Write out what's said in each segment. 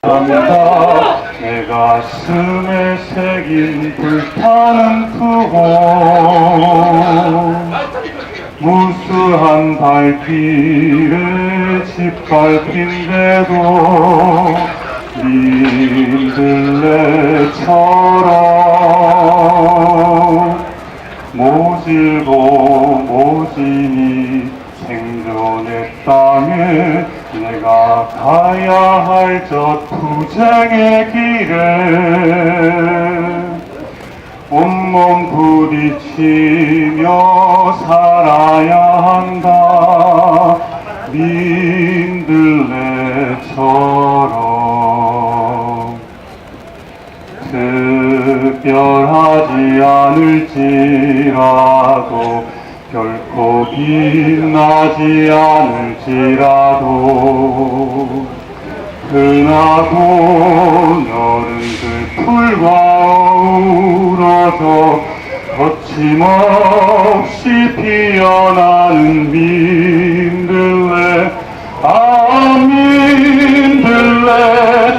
한다 내 가슴에 새긴 불타는 투혼 무수한 발길에 짓밟힌데도 민들레처럼 모질고 모지니 생존의 땅에 내가 가야 할 저 투쟁의 길에 온몸 부딪히며 살아야 한다 민들레처럼 특별하지 않을지라도 결코 빛나지 않을지라도 흔하고 너른들 풀과 어우러져 거침없이 피어나는 민들레 민들레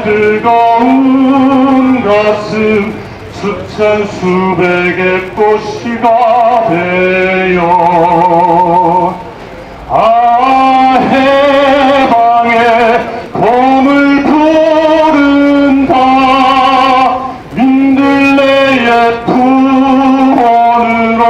뜨거운 가슴 수천 수백의 꽃이가 되어 해방의 검을 부른다 민들레의 투혼으로.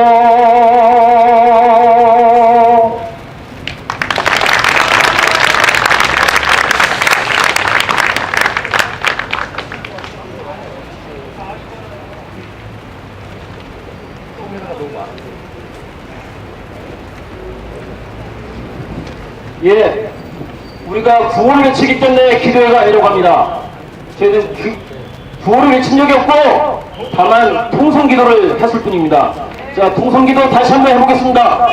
예, 우리가 구호를 외치기 때문에 기도회가 아니라고 합니다. 저희는 구호를 외친 적이 없고 다만 통성기도를 했을 뿐입니다. 자, 통성기도 다시 한번 해보겠습니다.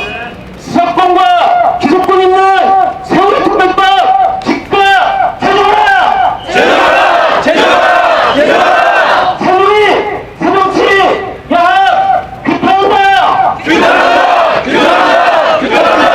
수사권과 기소권 있는 세월의 특별법 기가 제정하라! 제정하라! 제정하라! 제정하라! 새누리, 새정치, 야합, 규탄한다! 규탄한다! 규탄한다! 규탄한다!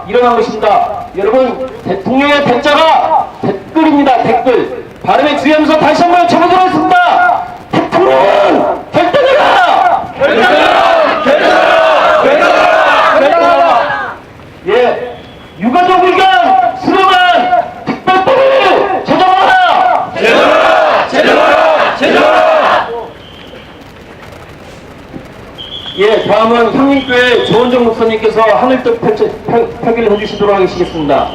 일어난 것입니다. 여러분, 대통령의 대자가 댓글입니다. 댓글. 발음에 주의하면서 다시 한번 쳐보도록 하겠습니다. 대통령은 결단해라! 결단해라! 결단해라! 결단해라! 결단해라! 예, 유가족 의견 수렴한 특별법을 제정하라! 제정하라! 제정하라! 제정하라! 예, 다음은 형님교회 조원정 목사님께서 하늘뜻 펴기를 해주시도록 하겠습니다.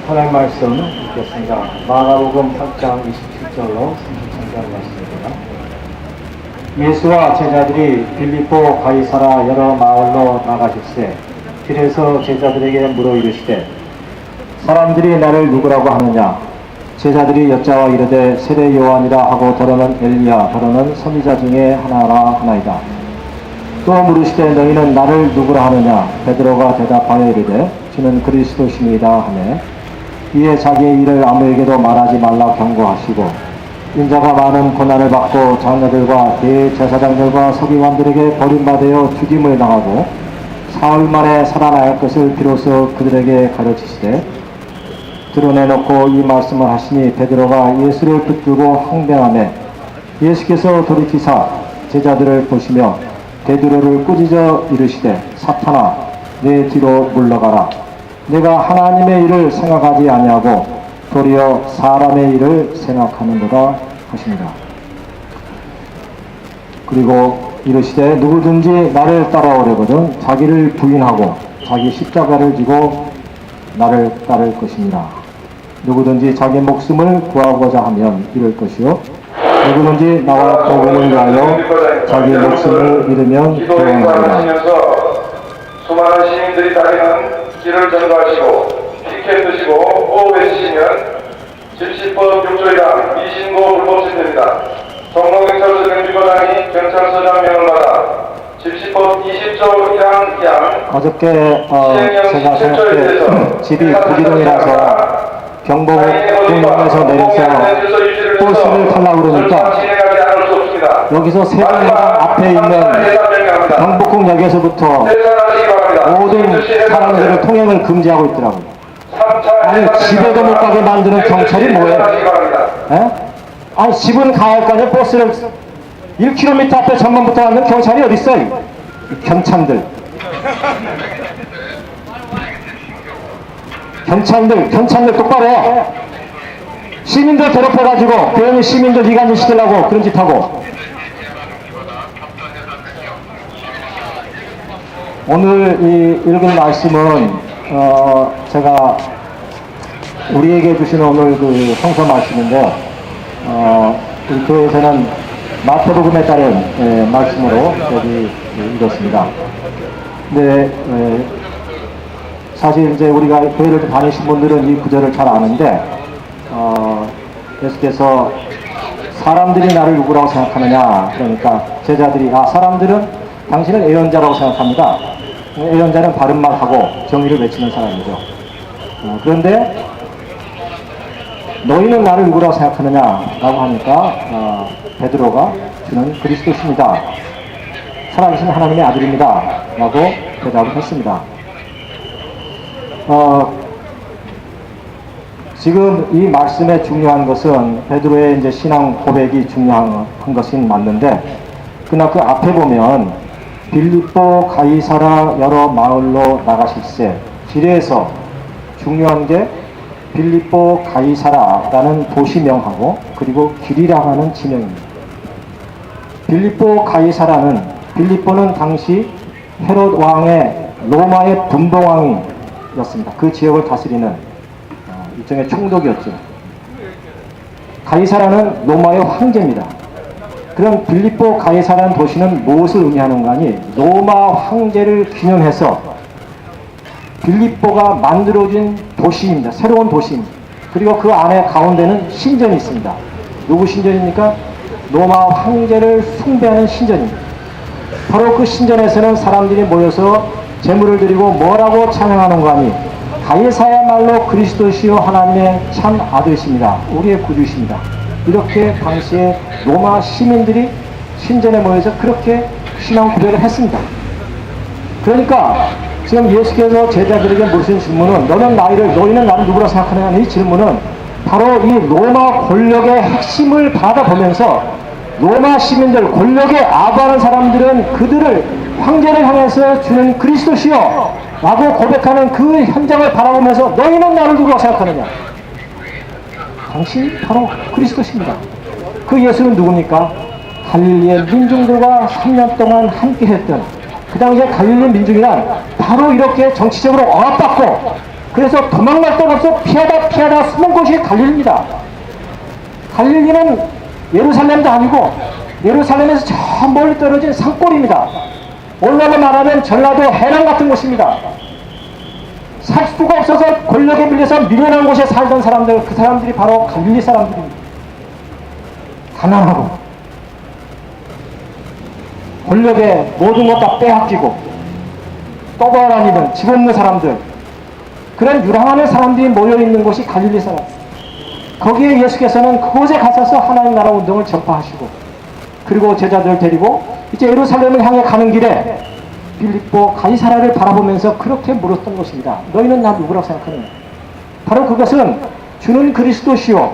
하나님 말씀 읽겠습니다. 마가복음 8장 27절로 33절 말씀입니다. 예수와 제자들이 빌립보 가이사라 여러 마을로 나가실세 길에서 제자들에게 물어 이르시되 사람들이 나를 누구라고 하느냐? 제자들이 여짜와 이르되 세례 요한이라 하고 더러는 엘리야 더러는 선지자 중에 하나라 하나이다. 또 물으시되 너희는 나를 누구라 하느냐? 베드로가 대답하여 이르되 주는 그리스도시니이다 하매 이에 자기의 일을 아무에게도 말하지 말라 경고하시고 인자가 많은 고난을 받고 장로들과 대제사장들과 서기관들에게 버림받아 죽임을 당하고 사흘 만에 살아날 것을 비로소 그들에게 가르치시되 드러내놓고 이 말씀을 하시니 베드로가 예수를 붙들고 항변하매 예수께서 돌이키사 제자들을 보시며 베드로를 꾸짖어 이르시되 사탄아 내 뒤로 물러가라. 내가 하나님의 일을 생각하지 아니하고 도리어 사람의 일을 생각하는도다 하십니다. 그리고 이르시되 누구든지 나를 따라오려거든 자기를 부인하고 자기 십자가를 지고 나를 따를 것입니다. 누구든지 자기 목숨을 구하고자 하면 잃을 것이요 누구든지 나와 복음을 위하여 자기 목숨을 잃으면 구원하리라. 수많은 시민들이 다니는 길을 전도하시고 피켓 드시고 호흡 외치시면 집시법 6조이다 미신고 불법 시대입니다. 성공경찰서 경비과장이 경찰서장 명을 받아 집시법 20조 1항 2항 어저께 제가 저녁때 집이 구기동이라서 경복궁역에서 내려서 버스를 타려고 그러니까 여기서 세종대왕 앞에 있는 경복궁역에서부터 모든 사람들을 통행을 금지하고 있더라고요. 아니 집에도 못 가게 만드는 경찰이 뭐예요? 에? 아니 집은 가야 할 거 아니에요. 버스를 1km 앞에 전man부터 가는 경찰이 어디 있어? 이 경찰들. 경찰들 똑바로 해. 시민들 괴롭혀가지고 괜히 시민들 이간질 시키려고 그런 짓 하고. 오늘 이 읽은 말씀은 제가 우리에게 주시는 오늘 그 성서 말씀인데 우리 교회에서는 마태복음에 따른 말씀으로 여기 읽었습니다. 근데 사실 이제 우리가 교회를 좀 다니신 분들은 이 구절을 잘 아는데 예수께서 사람들이 나를 누구라고 생각하느냐, 그러니까 제자들이 사람들은 당신을 예언자라고 생각합니다. 예언자는 바른 말 하고 정의를 외치는 사람이죠. 그런데 너희는 나를 누구라고 생각하느냐 라고 하니까 베드로가 주는 그리스도십니다. 살아계신 하나님의 아들입니다 라고 대답을 했습니다. 지금 이 말씀에 중요한 것은 베드로의 이제 신앙 고백이 중요한 것은 맞는데, 그러나 그 앞에 보면 빌립보 가이사라 여러 마을로 나가실세, 길에서 중요한 게 빌립보 가이사라라는 도시명하고 그리고 길이라고 하는 지명입니다. 빌립보 가이사라는, 빌립보는 당시 헤롯 왕의 로마의 분봉왕이었습니다. 그 지역을 다스리는 일종의 총독이었죠. 가이사라는 로마의 황제입니다. 그럼 빌립보 가이사라는 도시는 무엇을 의미하는가 하니, 로마 황제를 기념해서 빌립보가 만들어진 도시입니다. 새로운 도시입니다. 그리고 그 안에 가운데는 신전이 있습니다. 누구 신전입니까? 로마 황제를 숭배하는 신전입니다. 바로 그 신전에서는 사람들이 모여서 제물을 드리고 뭐라고 찬양하는가 하니, 가이사야말로 그리스도시요 하나님의 참 아들이십니다. 우리의 구주이십니다. 이렇게 당시에 로마 시민들이 신전에 모여서 그렇게 신앙 고백을 했습니다. 그러니까 지금 예수께서 제자들에게 물으신 질문은, 너희는 나를 누구라 생각하느냐, 이 질문은 바로 이 로마 권력의 핵심을 받아보면서 로마 시민들, 권력에 아부하는 사람들은 그들을 황제를 향해서 주는 그리스도시요 라고 고백하는 그 현장을 바라보면서 너희는 나를 누구라고 생각하느냐, 당신 바로 그리스도십니다. 그 예수는 누굽니까? 갈릴리의 민중들과 3년 동안 함께 했던, 그 당시에 갈릴리 민중이란 바로 이렇게 정치적으로 억압받고 그래서 도망갈 데가 없어 피하다 숨은 곳이 갈릴리입니다. 갈릴리는 예루살렘도 아니고 예루살렘에서 저 멀리 떨어진 산골입니다. 오늘날로 말하면 전라도 해남 같은 곳입니다. 살 수가 없어서 권력에 밀려서 밀려난 곳에 살던 사람들, 그 사람들이 바로 갈릴리 사람들입니다. 가난하고 권력에 모든 것 다 빼앗기고 떠돌아다니는 집 없는 사람들, 그런 유랑하는 사람들이 모여있는 곳이 갈릴리 사람. 거기에 예수께서는 그곳에 가셔서 하나님 나라 운동을 전파하시고, 그리고 제자들을 데리고 이제 예루살렘을 향해 가는 길에 빌립보 가이사라를 바라보면서 그렇게 물었던 것입니다. 너희는 나 누구라고 생각하느냐? 바로 그것은 주는 그리스도시요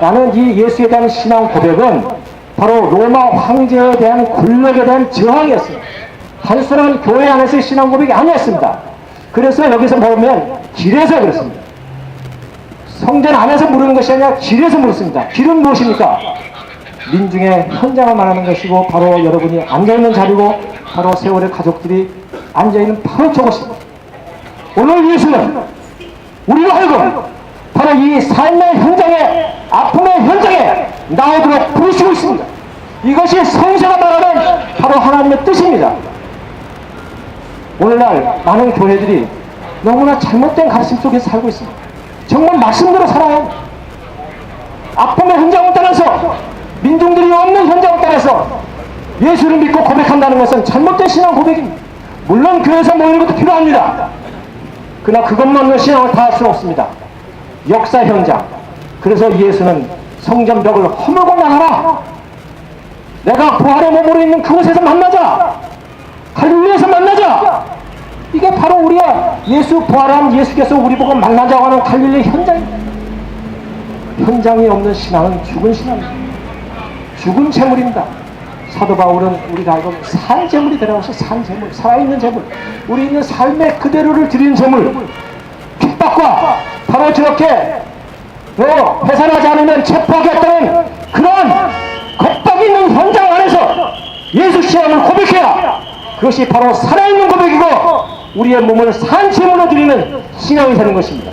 라는 이 예수에 대한 신앙 고백은 바로 로마 황제에 대한 권력에 대한 저항이었습니다. 단순한 교회 안에서의 신앙 고백이 아니었습니다. 그래서 여기서 보면 길에서 그렇습니다. 성전 안에서 물은 것이 아니라 길에서 물었습니다. 길은 무엇입니까? 민중의 현장을 말하는 것이고, 바로 여러분이 앉아있는 자리고, 바로 세월의 가족들이 앉아있는 바로 저것입니다. 오늘 예수는 우리가 하여금 바로 이 삶의 현장에, 아픔의 현장에 나오도록 부르시고 있습니다. 이것이 성서가 말하는 바로 하나님의 뜻입니다. 오늘날 많은 교회들이 너무나 잘못된 가르침 속에서 살고 있습니다. 정말 말씀대로 살아요. 아픔의 현장을 따라서, 민중들이 없는 현장을 따라서 예수를 믿고 고백한다는 것은 잘못된 신앙 고백입니다. 물론 교회에서 모이는 것도 필요합니다. 그러나 그것만으로 신앙을 다 할 수는 없습니다. 역사 현장. 그래서 예수는 성전벽을 허물고 나가라. 내가 부활의 몸으로 있는 그곳에서 만나자. 갈릴리에서 만나자. 이게 바로 우리가 예수 부활한 예수께서 우리 보고 만나자고 하는 갈릴리 현장입니다. 현장이 없는 신앙은 죽은 신앙입니다. 죽은 재물입니다. 사도 바울은 우리가 알고 산 재물이 되라고서 산 재물, 살아있는 재물, 우리 있는 삶의 그대로를 드리는 재물, 핍박과 바로 저렇게 회산하지 않으면 체포하겠다는 그런 겁박 있는 현장 안에서 예수 신앙을 고백해야 그것이 바로 살아있는 고백이고 우리의 몸을 산 재물로 드리는 신앙이 되는 것입니다.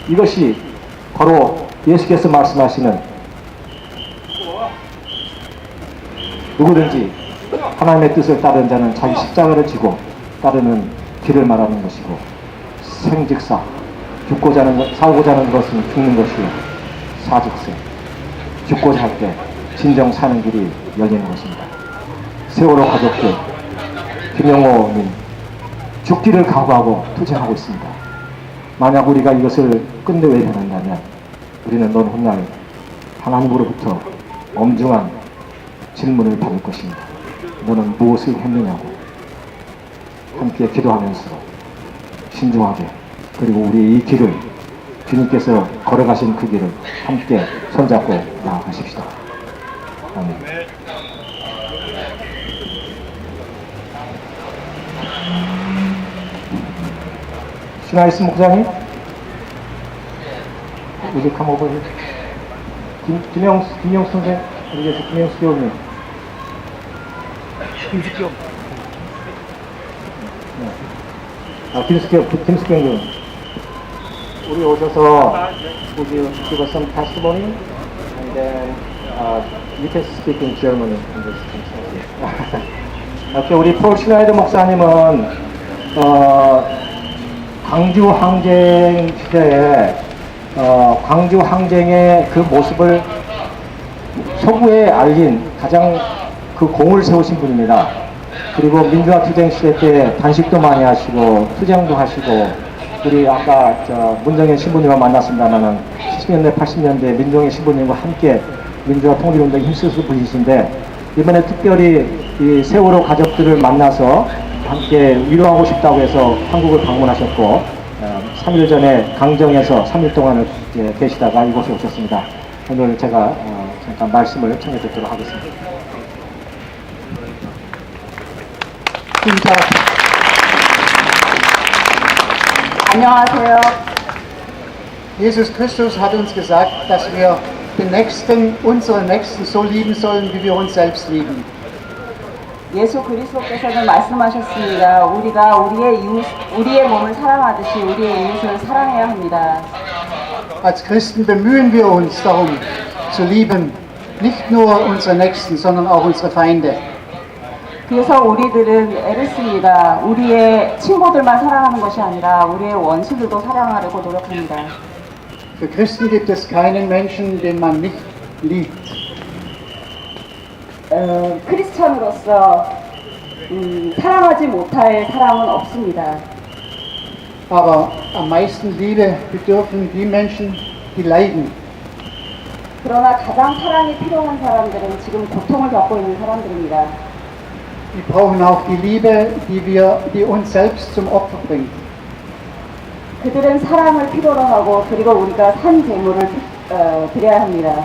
이것이 바로 예수께서 말씀하시는 누구든지 하나님의 뜻을 따르는 자는 자기 십자가를 지고 따르는 길을 말하는 것이고 생즉사 싸우고자 하는 것은 죽는 것이요 사즉세 죽고자 할 때 진정 사는 길이 열리는 것입니다. 세월호 가족들 김영호님 죽기를 각오하고 투쟁하고 있습니다. 만약 우리가 이것을 끝내 외면한다면 우리는 넌 훗날 하나님으로부터 엄중한 질문을 받을 것입니다. 너는 무엇을 했느냐고. 함께 기도하면서 신중하게 그리고 우리 이 길을 주님께서 걸어가신 그 길을 함께 손잡고 나아가십시다. 아멘. 신하이스 목사님, 이제 come 김영수 선생, 우리 계신 김영수 교우님. 김숙경 교우님. 우리 오셔서 would you give us some testimony and then you can speak in German in this. 이렇게 우리 폴 슈나이더 목사님은 광주 항쟁 시대에 광주 항쟁의 그 모습을 서구에 알린 가장 그 공을 세우신 분입니다. 그리고 민주화 투쟁 시대 때 단식도 많이 하시고 투쟁도 하시고 우리 아까 문정현 신부님과 만났습니다만은 70년대 80년대 민정현 신부님과 함께 민주화 통일운동에 힘쓰신 분이신데 이번에 특별히 이 세월호 가족들을 만나서 함께 위로하고 싶다고 해서 한국을 방문하셨고 3일 전에 강정에서 3일 동안을 계시다가 이곳에 오셨습니다. 오늘 제가 잠깐 말씀을 청해 듣도록 하겠습니다. 안녕하세요. Jesus Christus hat uns gesagt, dass wir den Nächsten, unseren Nächsten so lieben sollen, wie wir uns selbst lieben. 예수 그리스도께서는 말씀하셨습니다. 우리가 우리의 몸을 사랑하듯이 우리의 이웃을 사랑해야 합니다. Als Christen bemühen wir uns darum, zu lieben, nicht nur unsere Nächsten, sondern auch unsere Feinde. 그래서 우리들은 애를 씁니다. 우리의 친구들만 사랑하는 것이 아니라 우리의 원수들도 사랑하려고 노력합니다. Für Christen gibt es keinen Menschen, den man nicht liebt. 크리스천으로서 사랑하지 못할 사람은 없습니다. Aber am meisten Liebe bedürfen die Menschen, die leiden. 그러나 가장 사랑이 필요한 사람들은 지금 고통을 겪고 있는 사람들입니다. Die brauchen auch die Liebe, die uns selbst zum Opfer bringt. 그들은 사랑을 필요로 하고 그리고 우리가 산 제물을 드려야 합니다.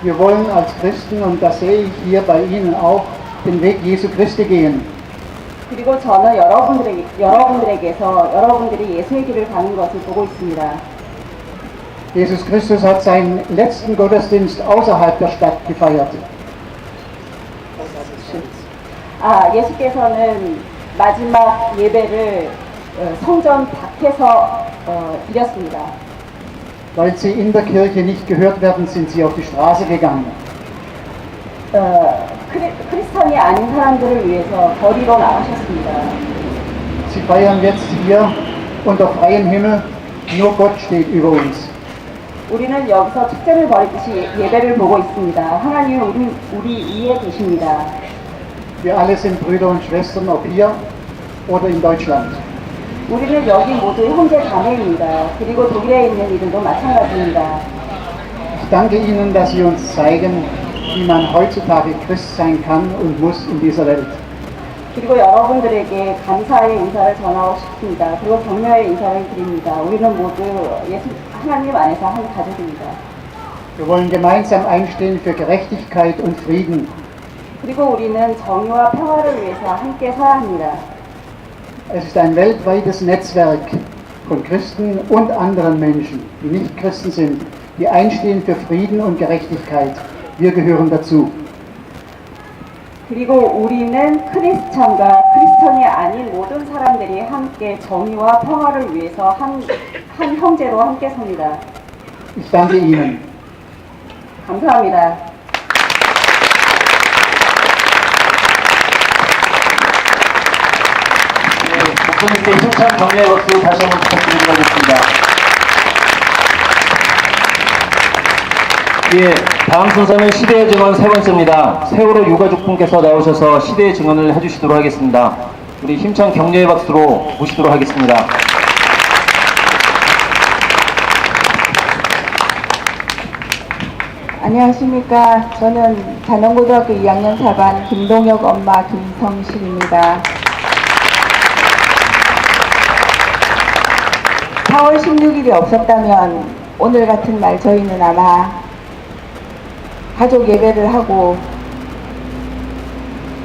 Wir wollen als Christen, und das sehe ich hier bei Ihnen auch, den Weg Jesu Christi gehen. 그리고 저는 여러분들에게서 여러분들이 예수의 길을 가는 것을 보고 있습니다. Jesus Christus hat seinen letzten Gottesdienst außerhalb der Stadt gefeiert. 예수께서는 마지막 예배를 성전 밖에서 드렸습니다. Weil sie in der Kirche nicht gehört werden, sind sie auf die Straße gegangen. 크리스천이 아닌 사람들을 위해서 거리로 나가셨습니다. Sie feiern jetzt hier unter freiem Himmel, nur Gott steht über uns. 우리는 여기서 축제를 벌이듯이 예배를 보고 있습니다. 하나님은 우리 위에 계십니다. Wir alle sind Brüder und Schwestern, ob hier oder in Deutschland. 우리는 여기 모두 형제 자매입니다. 그리고 독일에 있는 이들도 마찬가지입니다. Ich danke Ihnen, dass Sie uns zeigen, wie man heutzutage Christ sein kann und muss in dieser Welt. 그리고 여러분들에게 감사의 인사를 전하고 싶습니다. 그리고 격려의 인사를 드립니다. 우리는 모두 예수 하나님 안에서 한 가족입니다. Wir wollen gemeinsam einstehen für Gerechtigkeit und Frieden. 그리고 우리는 정의와 평화를 위해서 함께 서야 합니다. Es ist ein weltweites Netzwerk von Christen und anderen Menschen, die nicht Christen sind, die einstehen für Frieden und Gerechtigkeit. Wir gehören dazu. 그리고 우리는 크리스천과 크리스천이 아닌 모든 사람들이 함께 정의와 평화를 위해서 한 형제로 함께 섭니다. Ich danke Ihnen. 감사합니다. 목사님께 힘찬 격려의 박수 다시 한번 부탁드리도록 하겠습니다. 예, 다음 순서는 시대의 증언 세 번째입니다. 세월호 유가족분께서 나오셔서 시대의 증언을 해주시도록 하겠습니다. 우리 힘찬 격려의 박수로 모시도록 하겠습니다. 안녕하십니까. 저는 단원고등학교 2학년 4반 김동혁 엄마 김성실입니다. 4월 16일이 없었다면 오늘 같은 날 저희는 아마 가족 예배를 하고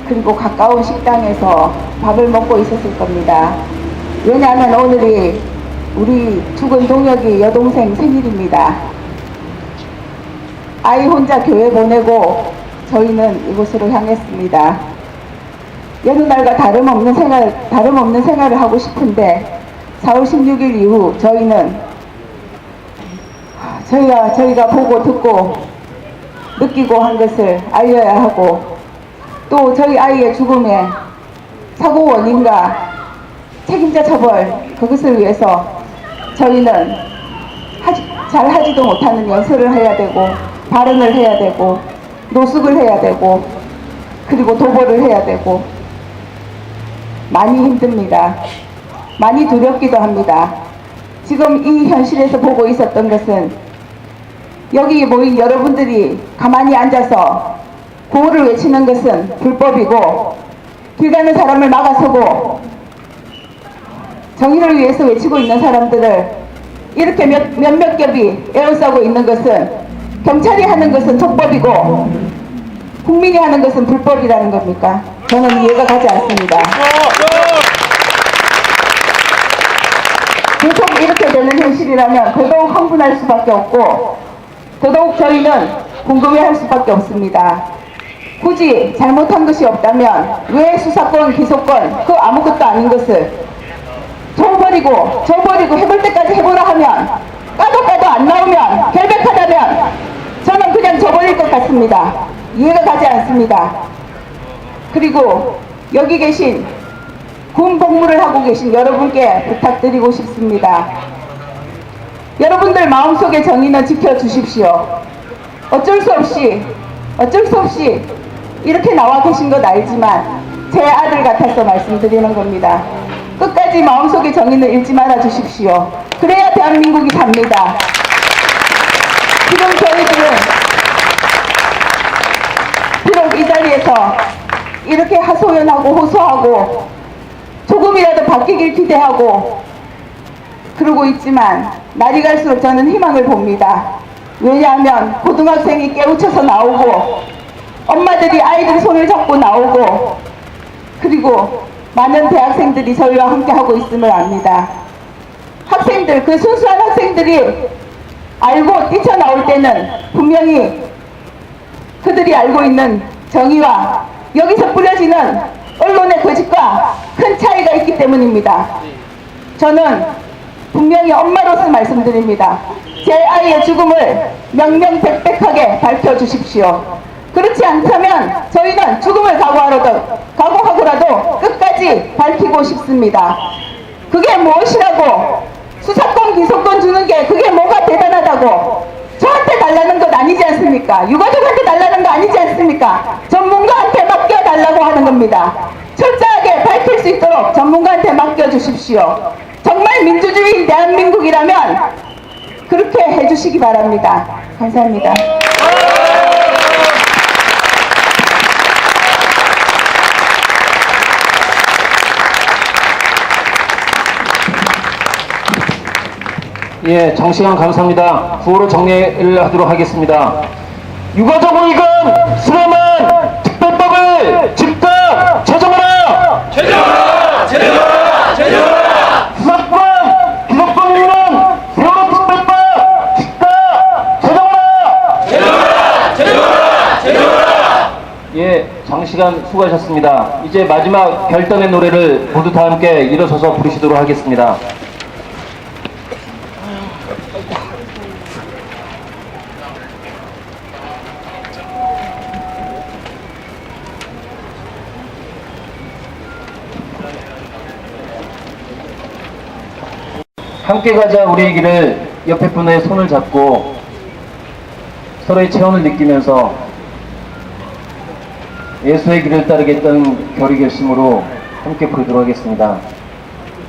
그리고 가까운 식당에서 밥을 먹고 있었을 겁니다. 왜냐하면 오늘이 우리 죽은 동혁이 여동생 생일입니다. 아이 혼자 교회 보내고 저희는 이곳으로 향했습니다. 여느 날과 다름없는 생활을 하고 싶은데 4월 16일 이후 저희는 저희가 보고 듣고 느끼고 한 것을 알려야 하고 또 저희 아이의 죽음의 사고 원인과 책임자 처벌 그것을 위해서 저희는 잘 하지도 못하는 연설을 해야 되고 발언을 해야 되고 노숙을 해야 되고 그리고 도보를 해야 되고 많이 힘듭니다. 많이 두렵기도 합니다. 지금 이 현실에서 보고 있었던 것은 여기 모인 여러분들이 가만히 앉아서 구호를 외치는 것은 불법이고 길 가는 사람을 막아서고 정의를 위해서 외치고 있는 사람들을 이렇게 몇몇 겹이 에워싸고 있는 것은 경찰이 하는 것은 적법이고 국민이 하는 것은 불법이라는 겁니까? 저는 이해가 가지 않습니다. 계속 이렇게 되는 현실이라면 더더욱 흥분할 수밖에 없고 더더욱 저희는 궁금해할 수밖에 없습니다. 굳이 잘못한 것이 없다면 왜 수사권, 기소권 그 아무것도 아닌 것을 줘버리고 해볼 때까지 해보라 하면 까도 안 나오면 결백하다면 저는 그냥 줘버릴 것 같습니다. 이해가 가지 않습니다. 그리고 여기 계신 군 복무를 하고 계신 여러분께 부탁드리고 싶습니다. 여러분들 마음속의 정의는 지켜주십시오. 어쩔 수 없이 이렇게 나와 계신 것 알지만 제 아들 같아서 말씀드리는 겁니다. 끝까지 마음속의 정의는 잃지 말아 주십시오. 그래야 대한민국이 삽니다. 지금 저희들은 비록 이 자리에서 이렇게 하소연하고 호소하고 조금이라도 바뀌길 기대하고 그러고 있지만 날이 갈수록 저는 희망을 봅니다. 왜냐하면 고등학생이 깨우쳐서 나오고 엄마들이 아이들 손을 잡고 나오고 그리고 많은 대학생들이 저희와 함께 하고 있음을 압니다. 학생들, 그 순수한 학생들이 알고 뛰쳐나올 때는 분명히 그들이 알고 있는 정의와 여기서 뿌려지는 언론의 거짓과 큰 차이가 있기 때문입니다. 저는 분명히 엄마로서 말씀드립니다. 제 아이의 죽음을 명명백백하게 밝혀주십시오. 그렇지 않다면 저희는 죽음을 각오하고라도 끝까지 밝히고 싶습니다. 그게 무엇이라고 수사권 기소권 주는 게 그게 뭐가 대단하다 달라고 저한테 달라는 것 아니지 않습니까? 유가족한테 달라는 거 아니지 않습니까? 전문가한테 맡겨달라고 하는 겁니다. 철저하게 밝힐 수 있도록 전문가한테 맡겨주십시오. 정말 민주주의 대한민국이라면 그렇게 해주시기 바랍니다. 감사합니다. 예, 정시간 감사합니다. 구호로 정리를 하도록 하겠습니다. 유가족 의견 수렴한 특별법을 즉각 제정하라! 제정하라! 제정하라! 제정하라! 수사권 기소권 유는 세월호 특별법 즉각 제정하라! 제정하라! 제정하라! 제정하라! 예, 장시간 수고하셨습니다. 이제 마지막 결단의 노래를 모두 다 함께 일어서서 부르시도록 하겠습니다. 함께 가자 우리의 길을 옆에 분의 손을 잡고 서로의 체온을 느끼면서 예수의 길을 따르겠다는 결의 결심으로 함께 부르도록 하겠습니다.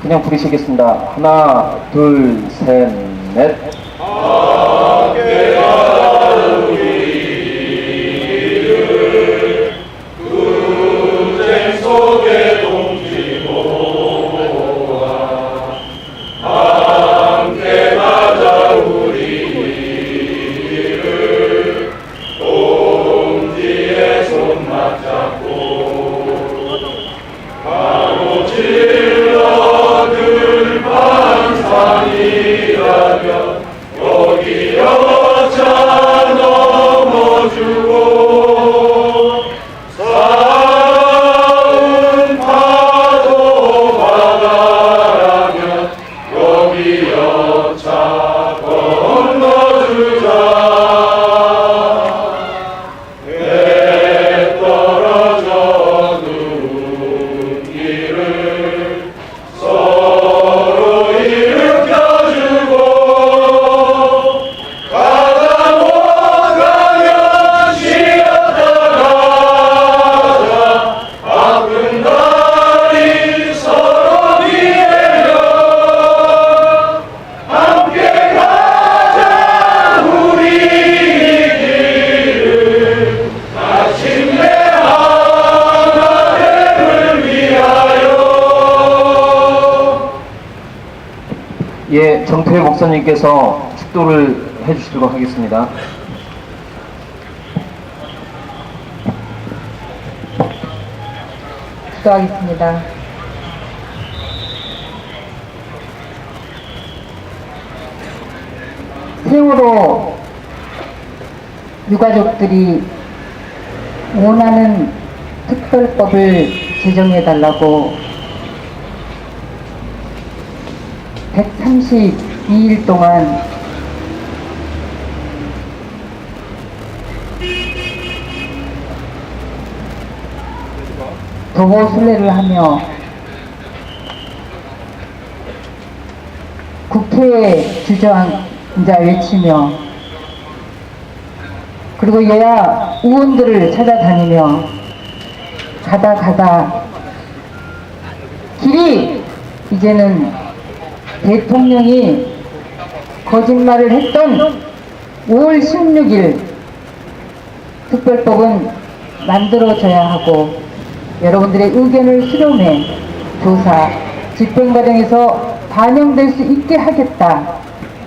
그냥 부르시겠습니다. 하나, 둘, 셋, 넷. 함께 가자 우리의 길을 투쟁 속에 함께 가자 우리 길을 옴지에 손 맞잡고 가로질러 들판산이라면 여기 여차 넘어주고 싸운 파도 바다라면 여기 여차 건너주자. 배 떨어져 눈길을 서로 일으켜주고 가다 못 가면 쉬었다 가자. 아픈 다리 서로 비내려 함께 가자 우리 길을 마침내 하나님을 위하여. 예, 정태회 목사님께서 축도를 해주시도록 하겠습니다. 기도하겠습니다. 세월호 유가족들이 원하는 특별법을 제정해달라고 132일 동안 도보순례를 하며 국회에 주저앉아 외치며 그리고 여야 의원들을 찾아다니며 가다 길이 이제는 대통령이 거짓말을 했던 5월 16일 특별법은 만들어져야 하고 여러분들의 의견을 수렴해 조사, 집행 과정에서 반영될 수 있게 하겠다.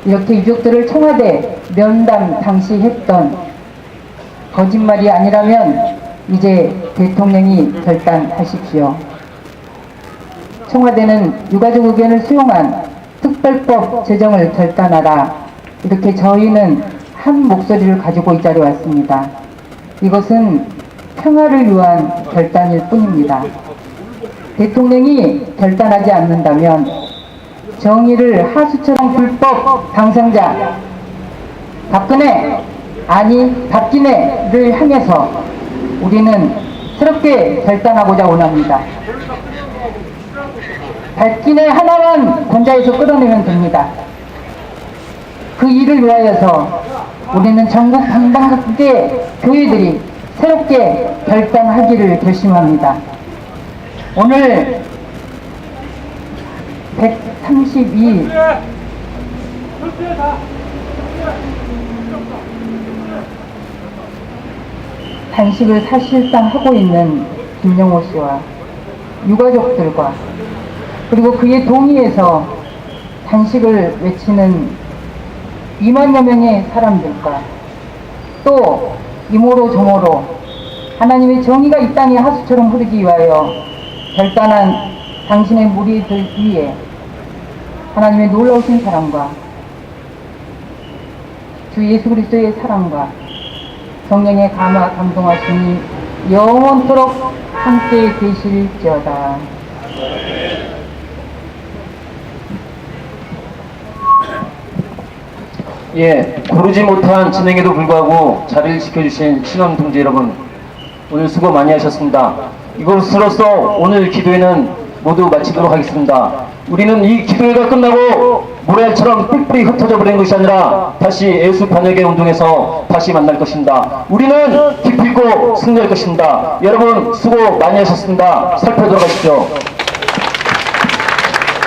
이렇게 유족들을 청와대 면담 당시 했던 거짓말이 아니라면 이제 대통령이 결단하십시오. 청와대는 유가족 의견을 수용한 특별법 제정을 결단하라. 이렇게 저희는 한 목소리를 가지고 이 자리에 왔습니다. 이것은 평화를 위한 결단일 뿐입니다. 대통령이 결단하지 않는다면 정의를 하수처럼 불법 당선자 박근혜를 향해서 우리는 새롭게 결단하고자 원합니다. 박근혜 하나만 권좌에서 끌어내면 됩니다. 그 일을 위하여서 우리는 전국 방방곡곡의 교회들이 새롭게 결단하기를 결심합니다. 오늘 132 단식을 사실상 하고 있는 김영호 씨와 유가족들과 그리고 그에 동의해서 단식을 외치는 2만여 명의 사람들과 또 이모로 저모로 하나님의 정의가 이 땅에 하수처럼 흐르기 위하여 결단한 당신의 무리들 위에 하나님의 놀라우신 사랑과 주 예수 그리스도의 사랑과 성령의 감화 감동하심이 영원토록 함께 계실지어다. 예, 고르지 못한 진행에도 불구하고 자리를 지켜주신 신원 동지 여러분, 오늘 수고 많이 하셨습니다. 이것으로써 오늘 기도회는 모두 마치도록 하겠습니다. 우리는 이 기도회가 끝나고 모래알처럼 뿔뿔이 흩어져 버리는 것이 아니라 다시 예수 번역의 운동에서 다시 만날 것입니다. 우리는 기필코 승리할 것입니다. 여러분 수고 많이 하셨습니다. 살펴 들어가시죠.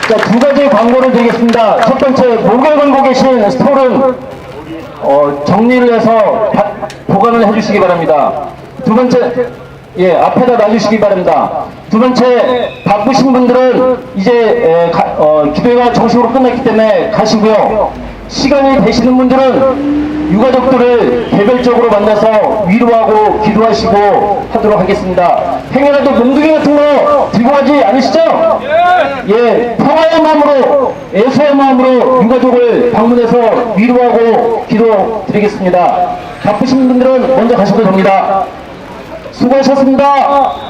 자, 두 가지 광고를 드리겠습니다. 첫 번째, 목요일 광고 계신 스톨은 정리를 해서 보관을 해주시기 바랍니다. 두 번째, 예, 앞에다 놔주시기 바랍니다. 두 번째, 바쁘신 분들은 이제 기도회가 정식으로 끝났기 때문에 가시고요. 시간이 되시는 분들은 유가족들을 개별적으로 만나서 위로하고 기도하시고 하도록 하겠습니다. 행여라도 몽둥이 같은 거 들고 가지 않으시죠? 예, 평화의 마음으로, 애수의 마음으로 유가족을 방문해서 위로하고 기도 드리겠습니다. 바쁘신 분들은 먼저 가셔도 됩니다. 수고하셨습니다.